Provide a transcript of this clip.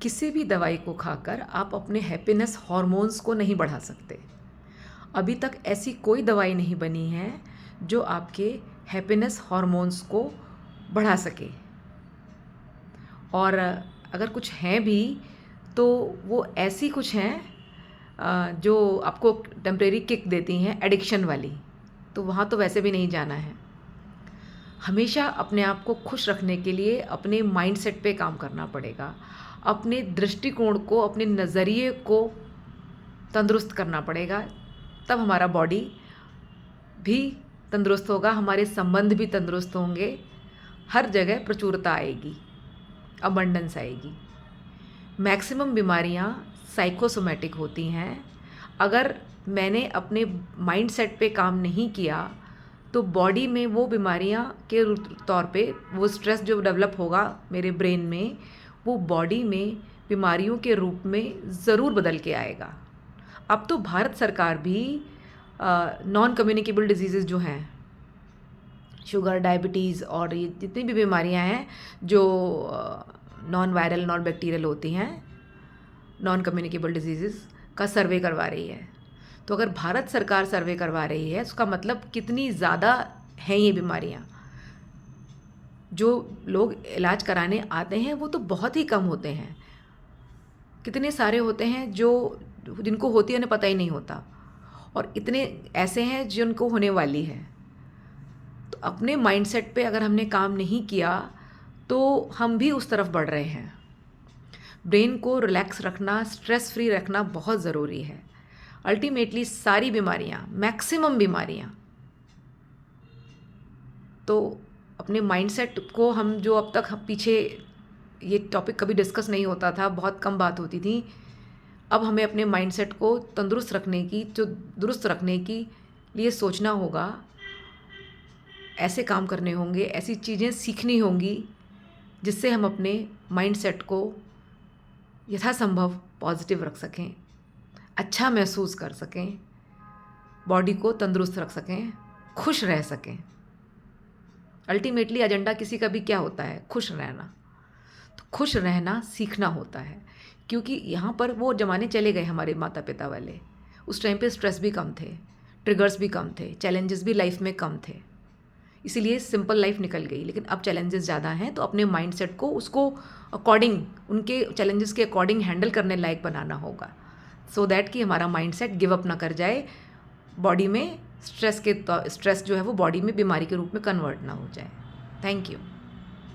किसी भी दवाई को खाकर आप अपने हैप्पीनेस हॉर्मोन्स को नहीं बढ़ा सकते। अभी तक ऐसी कोई दवाई नहीं बनी है जो आपके हैप्पीनेस हॉर्मोन्स को बढ़ा सके। और अगर कुछ हैं भी तो वो ऐसी कुछ हैं जो आपको टेम्परेरी किक देती हैं, एडिक्शन वाली। तो वहाँ तो वैसे भी नहीं जाना है। हमेशा अपने आप को खुश रखने के लिए अपने माइंडसेट पे काम करना पड़ेगा। अपने दृष्टिकोण को, अपने नज़रिए को तंदुरुस्त करना पड़ेगा। तब हमारा बॉडी भी तंदुरुस्त होगा, हमारे संबंध भी तंदुरुस्त होंगे, हर जगह प्रचुरता आएगी, अबंडेंस आएगी। मैक्सिमम बीमारियां साइकोसोमेटिक होती हैं। अगर मैंने अपने माइंडसेट पे काम नहीं किया तो बॉडी में वो बीमारियां के तौर पे वो स्ट्रेस जो डेवलप होगा मेरे ब्रेन में, वो बॉडी में बीमारियों के रूप में ज़रूर बदल के आएगा। अब तो भारत सरकार भी नॉन कम्युनिकेबल डिजीज़ जो हैं, शुगर, डायबिटीज़ और ये जितनी भी बीमारियां हैं जो नॉन वायरल, नॉन बैक्टीरियल होती हैं, नॉन कम्युनिकेबल डिजीज़ का सर्वे करवा रही है। तो अगर भारत सरकार सर्वे करवा रही है, उसका मतलब कितनी ज़्यादा हैं ये बीमारियां। जो लोग इलाज कराने आते हैं वो तो बहुत ही कम होते हैं। कितने सारे होते हैं जो जिनको होती है उन्हें पता ही नहीं होता, और इतने ऐसे हैं जिनको होने वाली है। तो अपने माइंडसेट पे अगर हमने काम नहीं किया तो हम भी उस तरफ बढ़ रहे हैं। ब्रेन को रिलैक्स रखना, स्ट्रेस फ्री रखना बहुत ज़रूरी है। अल्टीमेटली सारी बीमारियां, मैक्सिमम बीमारियां तो अपने माइंडसेट को हम जो अब तक पीछे ये टॉपिक कभी डिस्कस नहीं होता था, बहुत कम बात होती थी, अब हमें अपने माइंडसेट को तंदुरुस्त रखने की, जो दुरुस्त रखने की लिए सोचना होगा, ऐसे काम करने होंगे, ऐसी चीज़ें सीखनी होंगी जिससे हम अपने माइंडसेट को यथासंभव पॉजिटिव रख सकें, अच्छा महसूस कर सकें, बॉडी को तंदुरुस्त रख सकें, खुश रह सकें। अल्टीमेटली एजेंडा किसी का भी क्या होता है? खुश रहना। तो खुश रहना सीखना होता है, क्योंकि यहाँ पर वो ज़माने चले गए हमारे माता पिता वाले। उस टाइम पे स्ट्रेस भी कम थे, ट्रिगर्स भी कम थे, चैलेंजेस भी लाइफ में कम थे, इसीलिए सिंपल लाइफ निकल गई। लेकिन अब चैलेंजेस ज़्यादा हैं, तो अपने माइंडसेट को उसको अकॉर्डिंग, उनके चैलेंजेस के अकॉर्डिंग हैंडल करने लायक बनाना होगा, सो दैट कि हमारा माइंडसेट गिव अप ना कर जाए, बॉडी में स्ट्रेस जो है वो बॉडी में बीमारी के रूप में कन्वर्ट ना हो जाए। Thank you.